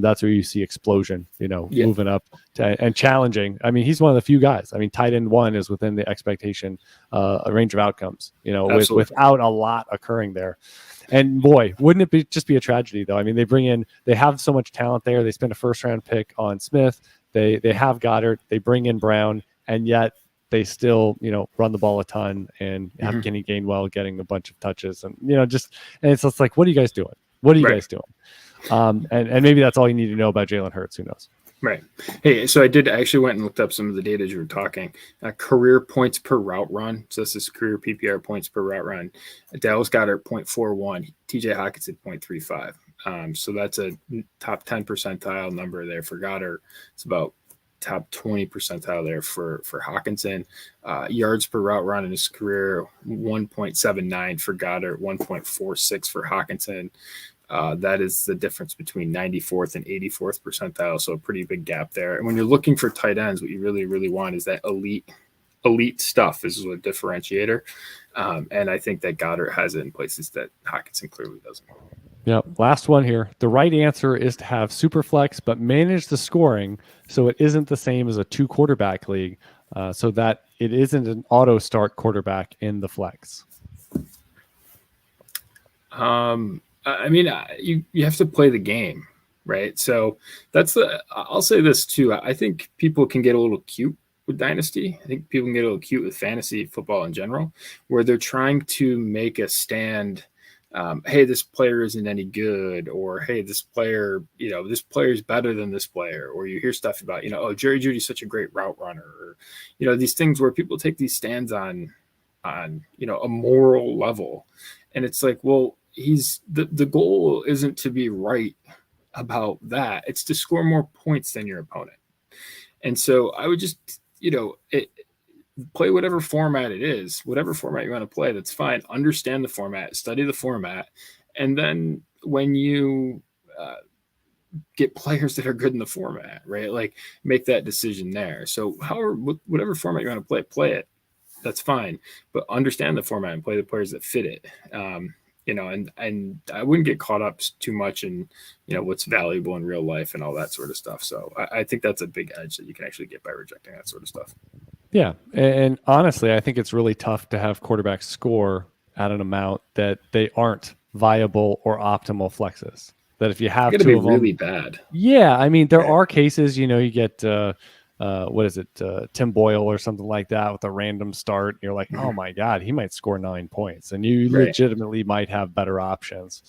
that's where you see explosion, moving up and challenging. I mean, he's one of the few guys. I mean, tight end one is within the expectation, a range of outcomes, without a lot occurring there. And boy, wouldn't it just be a tragedy though? I mean, they have so much talent there. They spend a first round pick on Smith. They have Goddard. They bring in Brown, and yet they still, run the ball a ton and have Kenny Gainwell getting a bunch of touches, and and it's just like, what are you guys doing? What are you guys doing? And maybe that's all you need to know about Jalen Hurts. Who knows? Right. Hey, so I actually went and looked up some of the data as you were talking. Career points per route run. So this is career PPR points per route run. Dallas Goedert 0.41. TJ Hockenson 0.35. So that's a top 10 percentile number there for Goddard. It's about top 20 percentile there for Hockenson. Yards per route run in his career, 1.79 for Goddard, 1.46 for Hockenson. That is the difference between 94th and 84th percentile. So a pretty big gap there. And when you're looking for tight ends, what you really, really want is that elite elite stuff is a differentiator. And I think that Goddard has it in places that Hockenson clearly doesn't. Yep. Last one here. The right answer is to have super flex, but manage the scoring so it isn't the same as a 2-quarterback league, so that it isn't an auto start quarterback in the flex. I mean, you have to play the game, right? So I'll say this too. I think people can get a little cute with Dynasty. I think people can get a little cute with fantasy football in general, where they're trying to make a stand. Hey, this player isn't any good, or hey, this player is better than this player, or you hear stuff about, oh, Jerry Jeudy's such a great route runner, or, these things where people take these stands on, a moral level. And it's like, well, the goal isn't to be right about that. It's to score more points than your opponent. And so I would just, play whatever format it is, whatever format you want to play, that's fine. Understand the format, study the format. And then when you get players that are good in the format, right? Like make that decision there. So whatever format you want to play it. That's fine. But understand the format and play the players that fit it. And I wouldn't get caught up too much in, what's valuable in real life and all that sort of stuff. So I think that's a big edge that you can actually get by rejecting that sort of stuff. Yeah. And honestly, I think it's really tough to have quarterbacks score at an amount that they aren't viable or optimal flexes. That if you have two of them, really bad. Yeah. I mean, there are cases, you get, Tim Boyle or something like that with a random start. You're like, oh my God, he might score 9 points, and you legitimately might have better options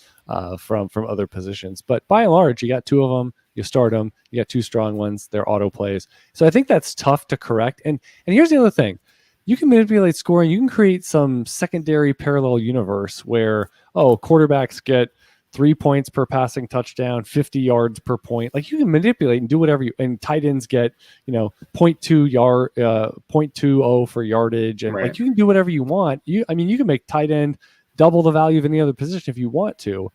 from other positions. But by and large, you got 2 of them, you start them, you got 2 strong ones, they're auto plays. So I think that's tough to correct. And here's the other thing. You can manipulate scoring. You can create some secondary parallel universe where, quarterbacks get 3 points per passing touchdown, 50 yards per point. Like you can manipulate and do whatever and tight ends get, 0.20 for yardage. And like you can do whatever you want. You can make tight end double the value of any other position if you want to.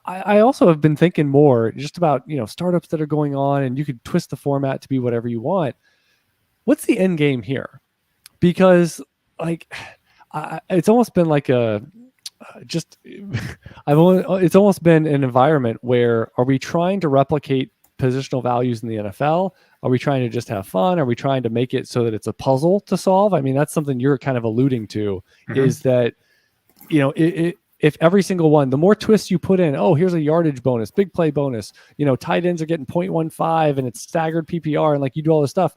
I also have been thinking more just about, startups that are going on, and you could twist the format to be whatever you want. What's the end game here? Because it's almost been like it's almost been an environment where, are we trying to replicate positional values in the NFL? Are we trying to just have fun? Are we trying to make it so that it's a puzzle to solve? I mean, that's something you're kind of alluding to, is that, if every single one, the more twists you put in, here's a yardage bonus, big play bonus, tight ends are getting 0.15 and it's staggered PPR, and like you do all this stuff.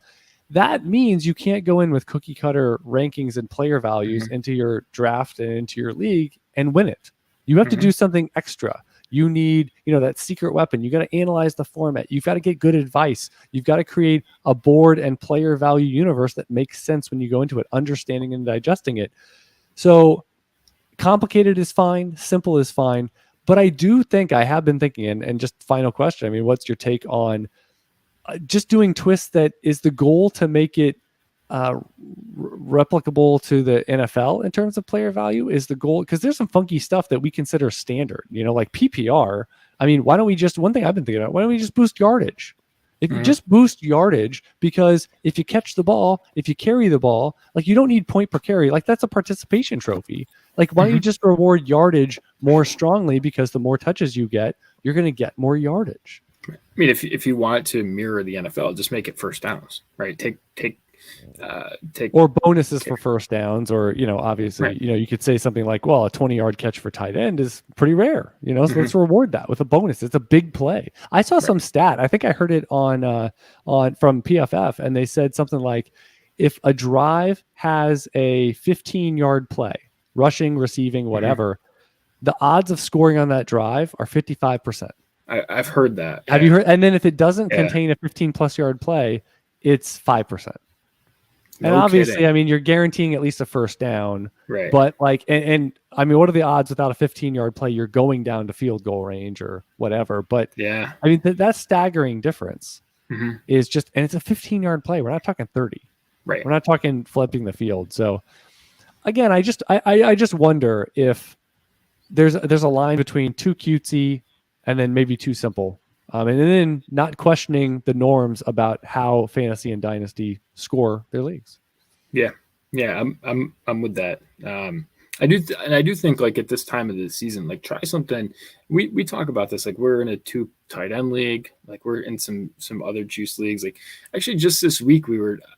That means you can't go in with cookie cutter rankings and player values into your draft and into your league and win it. You have to do something extra. You need, that secret weapon. You got to analyze the format. You've got to get good advice. You've got to create a board and player value universe that makes sense when you go into it, understanding and digesting it. So complicated is fine. Simple is fine. But I do think, I have been thinking, and just final question, I mean, what's your take on just doing twists that is the goal to make it replicable to the NFL in terms of player value is the goal? Because there's some funky stuff that we consider standard, like PPR. I mean, one thing I've been thinking about, why don't we just boost yardage? If you just boost yardage, because if you catch the ball, if you carry the ball, like you don't need point per carry, like that's a participation trophy. Like, why don't you just reward yardage more strongly? Because the more touches you get, you're going to get more yardage. I mean, if you want to mirror the NFL, just make it first downs, right? Take or bonuses for first downs, or obviously, you could say something like, well, a 20-yard catch for tight end is pretty rare, so let's reward that with a bonus. It's a big play. I saw some stat. I think I heard it on from PFF, and they said something like, if a drive has a 15-yard play, rushing, receiving, whatever, the odds of scoring on that drive are 55%. I've heard that. Have you heard? And then if it doesn't contain a 15+ yard play, it's 5%. And obviously, kidding. I mean, you're guaranteeing at least a first down, right? But and I mean, what are the odds without a 15-yard play? You're going down to field goal range or whatever. But I mean, that staggering difference is just, and it's a 15-yard play. We're not talking 30, right? We're not talking flipping the field. So again, I just wonder if there's a line between too cutesy and then maybe too simple. And then not questioning the norms about how fantasy and dynasty score their leagues. Yeah. Yeah. I'm with that. And I do think like at this time of the season, like try something. We talk about this, like we're in a 2 tight end league, like we're in some other juice leagues. Like actually just this week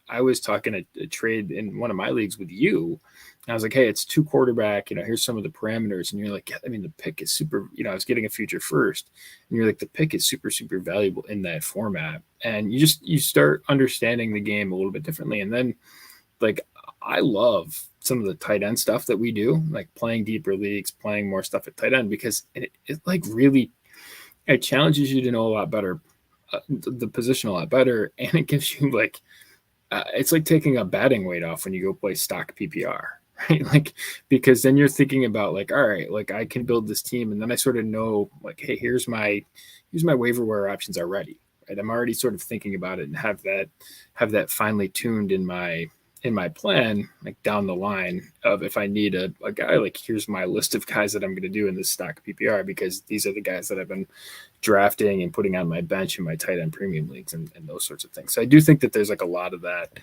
I was talking a trade in one of my leagues with you. And I was like, hey, it's 2 quarterback, here's some of the parameters. And you're like, yeah, I mean, the pick is super, I was getting a future first. And you're like, the pick is super, super valuable in that format. And you start understanding the game a little bit differently. And then like I love some of the tight end stuff that we do, like playing deeper leagues, playing more stuff at tight end, because it like really, it challenges you to know a lot better, the position a lot better. And it gives you like, it's like taking a batting weight off when you go play stock PPR, right? Like, because then you're thinking about like, all right, like I can build this team. And then I sort of know like, hey, here's my waiver wire options already, right? I'm already sort of thinking about it and have that finely tuned in my plan, like down the line of if I need a guy, like here's my list of guys that I'm going to do in this stock PPR, because these are the guys that I've been drafting and putting on my bench in my tight end premium leagues and those sorts of things. So I do think that there's like a lot of that,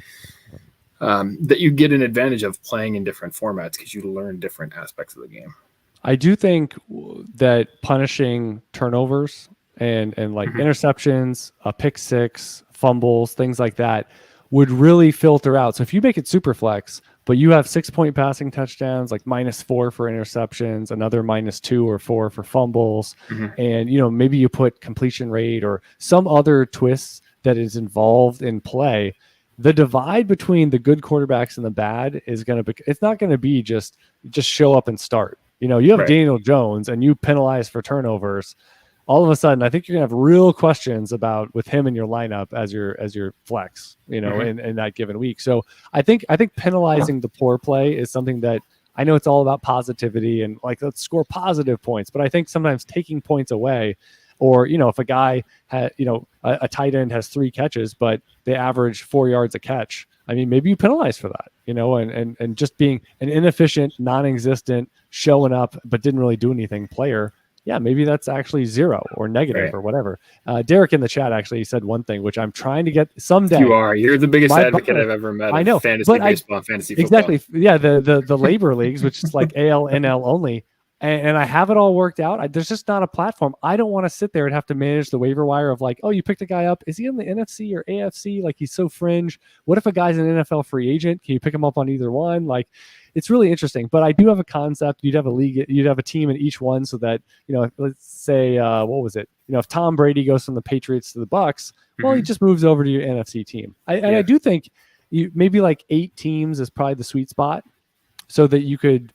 that you get an advantage of playing in different formats because you learn different aspects of the game. I do think that punishing turnovers and like interceptions, a pick six, fumbles, things like that would really filter out. So if you make it super flex, but you have 6-point passing touchdowns, like -4 for interceptions, another -2 or 4 for fumbles, and maybe you put completion rate or some other twists that is involved in play, the divide between the good quarterbacks and the bad is going to be, it's not going to be just show up and start. You have Right. Daniel Jones and you penalize for turnovers. All of a sudden, I think you're gonna have real questions about with him in your lineup as your flex, in that given week. So I think penalizing the poor play is something that I know it's all about positivity and like let's score positive points, but I think sometimes taking points away, or if a guy had a tight end has 3 catches but they average 4 yards a catch, I mean maybe you penalize for that, and just being an inefficient, non-existent, showing up but didn't really do anything player. Yeah, maybe that's actually 0 or negative, right, or whatever. Derek in the chat actually said one thing, which I'm trying to get someday. You're the biggest advocate I've ever met. I know, fantasy baseball and fantasy football. Exactly. Yeah, the labor leagues, which is like AL, NL only. And I have it all worked out. There's just not a platform. I don't want to sit there and have to manage the waiver wire of like, oh, you picked a guy up. Is he in the NFC or AFC? Like he's so fringe. What if a guy's an NFL free agent? Can you pick him up on either one? Like it's really interesting. But I do have a concept. You'd have a league. You'd have a team in each one so that, let's say, what was it? If Tom Brady goes from the Patriots to the Bucks, well, he just moves over to your NFC team. I do think maybe like 8 teams is probably the sweet spot so that you could,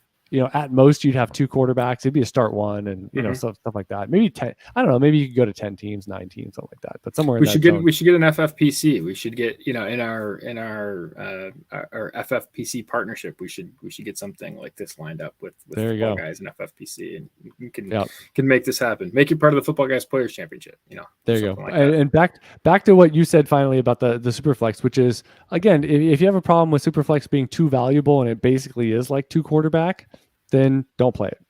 at most you'd have 2 quarterbacks. It'd be a start one and, stuff like that. Maybe 10, I don't know. Maybe you could go to 10 teams, 9 teams, something like that. But somewhere we should get an FFPC. We should get, in our FFPC partnership, we should get something like this lined up with Footballguys and FFPC, and you can make this happen. Make it part of the Footballguys Players Championship. There you go. Like and back to what you said finally about the Superflex, which is, again, if you have a problem with Superflex being too valuable and it basically is like 2 quarterback, then don't play it.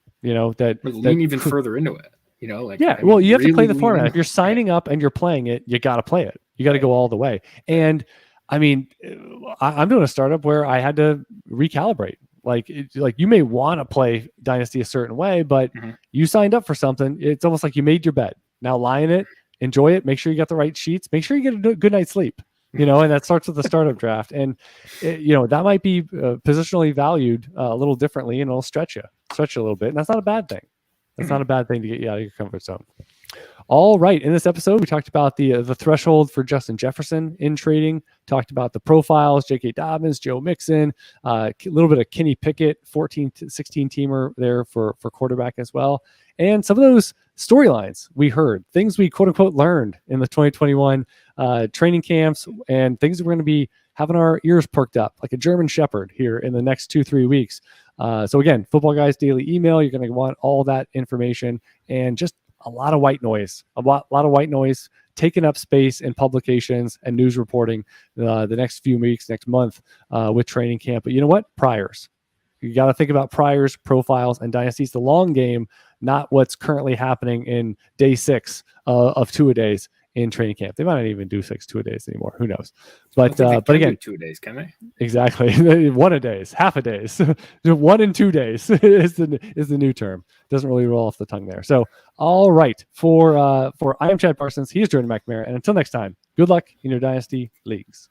Lean even further into it. You have to play the format. If you're signing up and you're playing it, you got to play it. You got to go all the way. And I mean, I'm doing a startup where I had to recalibrate. Like you may want to play Dynasty a certain way, but you signed up for something. It's almost like you made your bed. Now lie in it, enjoy it. Make sure you got the right sheets. Make sure you get a good night's sleep. And that starts with the startup draft. And, that might be positionally valued a little differently, and it'll stretch you a little bit. And that's not a bad thing. That's not a bad thing to get you out of your comfort zone. All right. In this episode, we talked about the threshold for Justin Jefferson in trading, talked about the profiles, J.K. Dobbins, Joe Mixon, a little bit of Kenny Pickett, 14 to 16 teamer there for quarterback as well. And some of those storylines we heard, things we quote unquote learned in the 2021 training camps, and things we're going to be having our ears perked up like a German Shepherd here in the next 2-3 weeks. So again, Footballguys daily email, you're going to want all that information, and just a lot of white noise, taking up space in publications and news reporting the next few weeks, next month with training camp. But you know what? Priors. You got to think about priors, profiles, and dynasties, the long game, not what's currently happening in day 6 of 2-a-days in training camp. They might not even do 6 2-a-days anymore. Who knows? I But think they can again, do 2 days, can they? exactly 1-a-days, half-a-days, 1 and 2 days is the new term. Doesn't really roll off the tongue there. So all right, for I am Chad Parsons. He's Jordan McNamara, and until next time, good luck in your dynasty leagues.